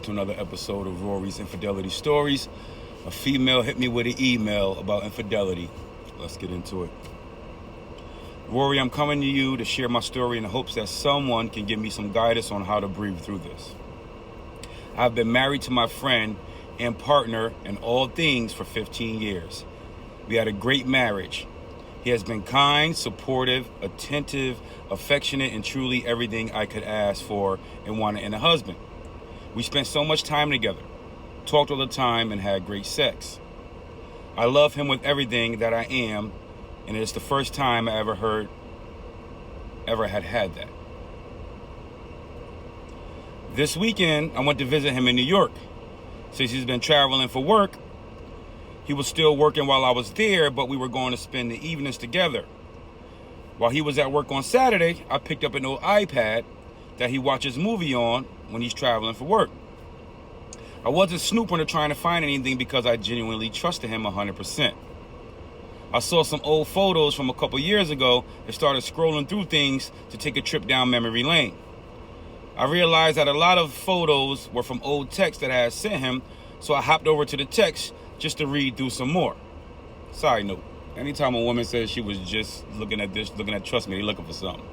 to another episode of Rory's Infidelity Stories. A female hit me with an email about infidelity. Let's get into it. Rory, I'm coming to you to share my story in the hopes that someone can give me some guidance on how to breathe through this. I've been married to my friend and partner in all things for 15 years. We had a great marriage. He has been kind, supportive, attentive, affectionate, and truly everything I could ask for and wanted in a husband. We spent so much time together, talked all the time, and had great sex. I love him with everything that I am, and it's the first time I ever had that. This weekend, I went to visit him in New York. Since he's been traveling for work, he was still working while I was there, but we were going to spend the evenings together. While he was at work on Saturday, I picked up an old iPad that he watches movie on when he's traveling for work. I wasn't snooping or trying to find anything because I genuinely trusted him 100%. I saw some old photos from a couple years ago and started scrolling through things to take a trip down memory lane. I realized that a lot of photos were from old texts that I had sent him, so I hopped over to the text just to read through some more. Side note, anytime a woman says she was just looking at trust me, they're looking for something.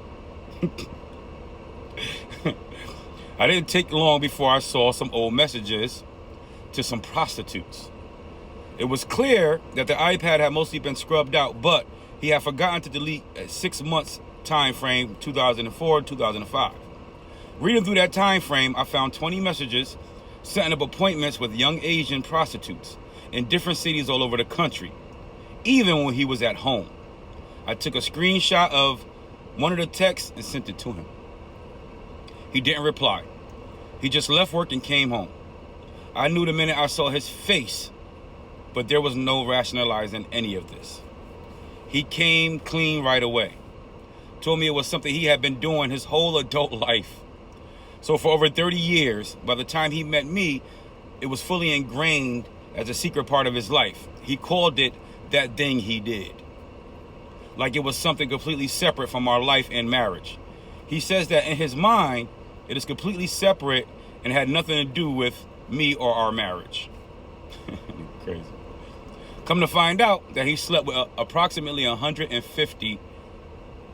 I didn't take long before I saw some old messages to some prostitutes. It was clear that the iPad had mostly been scrubbed out, but he had forgotten to delete a 6 months time frame, 2004, 2005. Reading through that time frame, I found 20 messages setting up appointments with young Asian prostitutes in different cities all over the country, even when he was at home. I took a screenshot of one of the texts and sent it to him. He didn't reply. He just left work and came home. I knew the minute I saw his face, but there was no rationalizing any of this. He came clean right away. Told me it was something he had been doing his whole adult life. So for over 30 years, by the time he met me, it was fully ingrained as a secret part of his life. He called it that thing he did, like it was something completely separate from our life and marriage. He says that in his mind, it is completely separate and had nothing to do with me or our marriage. Crazy. Come to find out that he slept with approximately 150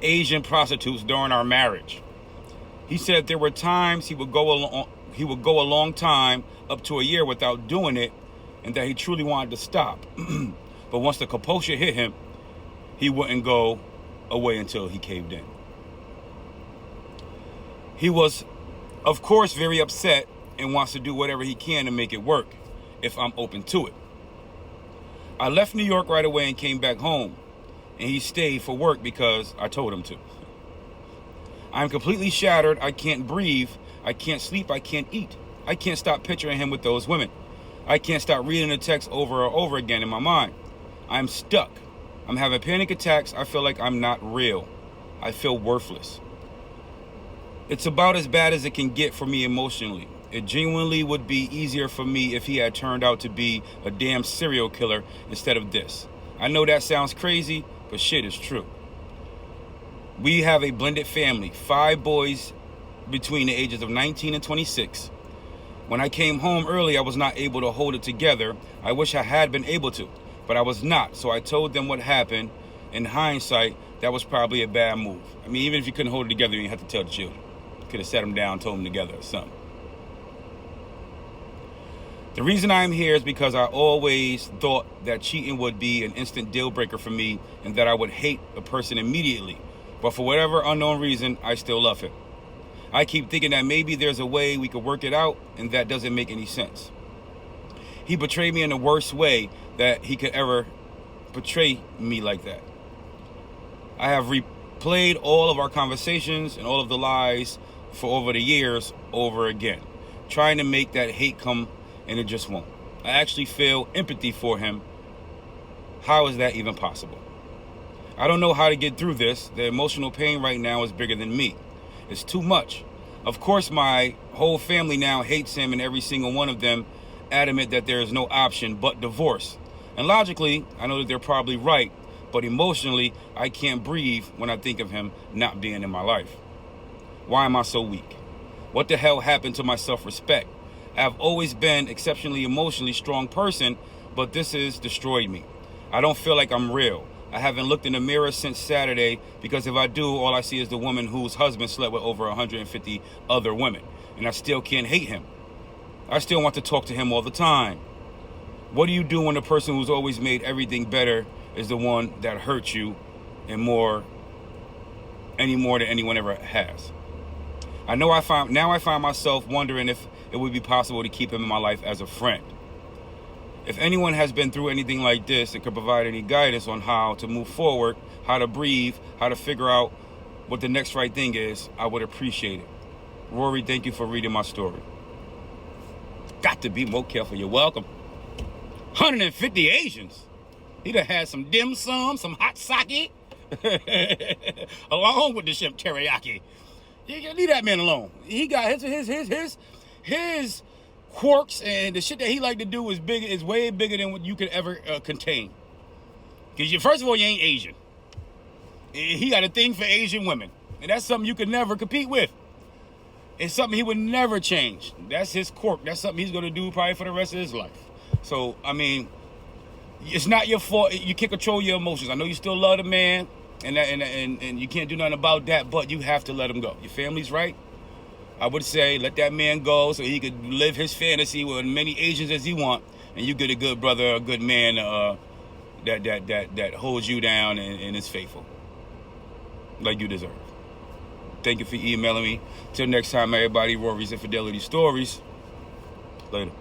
Asian prostitutes during our marriage. He said there were times he would go a long time, up to a year, without doing it, and that he truly wanted to stop. But once the compulsion hit him, he wouldn't go away until he caved in. He was, of course, very upset and wants to do whatever he can to make it work, if I'm open to it. I left New York right away and came back home, and he stayed for work because I told him to. I'm completely shattered. I can't breathe. I can't sleep. I can't eat. I can't stop picturing him with those women. I can't stop reading the text over and over again in my mind. I'm stuck. I'm having panic attacks. I feel like I'm not real. I feel worthless. It's about as bad as it can get for me emotionally. It genuinely would be easier for me if he had turned out to be a damn serial killer instead of this. I know that sounds crazy, but shit is true. We have a blended family, 5 boys between the ages of 19 and 26. When I came home early, I was not able to hold it together. I wish I had been able to, but I was not. So I told them what happened. In hindsight, that was probably a bad move. I mean, even if you couldn't hold it together, you didn't have to tell the children. You could have sat them down, told them together or something. The reason I'm here is because I always thought that cheating would be an instant deal breaker for me and that I would hate a person immediately. But for whatever unknown reason, I still love him. I keep thinking that maybe there's a way we could work it out, and that doesn't make any sense. He betrayed me in the worst way that he could ever betray me like that. I have replayed all of our conversations and all of the lies for over the years over again, trying to make that hate come, and it just won't. I actually feel empathy for him. How is that even possible? I don't know how to get through this. The emotional pain right now is bigger than me. It's too much. Of course, my whole family now hates him, and every single one of them adamant that there is no option but divorce. And logically, I know that they're probably right, but emotionally, I can't breathe when I think of him not being in my life. Why am I so weak? What the hell happened to my self-respect? I've always been exceptionally emotionally strong person, but this has destroyed me. I don't feel like I'm real. I haven't looked in the mirror since Saturday, because if I do, all I see is the woman whose husband slept with over 150 other women. And I still can't hate him. I still want to talk to him all the time. What do you do when the person who's always made everything better is the one that hurts you and any more than anyone ever has? Now I find myself wondering if it would be possible to keep him in my life as a friend. If anyone has been through anything like this and could provide any guidance on how to move forward, how to breathe, how to figure out what the next right thing is, I would appreciate it. Rory, thank you for reading my story. Got to be more careful. You're welcome. 150 Asians. He done had some dim sum, some hot sake, along with the shrimp teriyaki. Leave that man alone. He got his quirks, and the shit that he like to do is way bigger than what you could ever contain. Because first of all, you ain't Asian. He got a thing for Asian women, and that's something you could never compete with. It's something he would never change. That's his quirk. That's something he's going to do probably for the rest of his life. So, I mean, it's not your fault. You can't control your emotions. I know you still love the man, and you can't do nothing about that, but you have to let him go. Your family's right. I would say let that man go so he could live his fantasy with as many Asians as he want, and you get a good brother, a good man that holds you down and is faithful like you deserve. Thank you for emailing me. Till next time, everybody. Rory's Infidelity Stories. Later.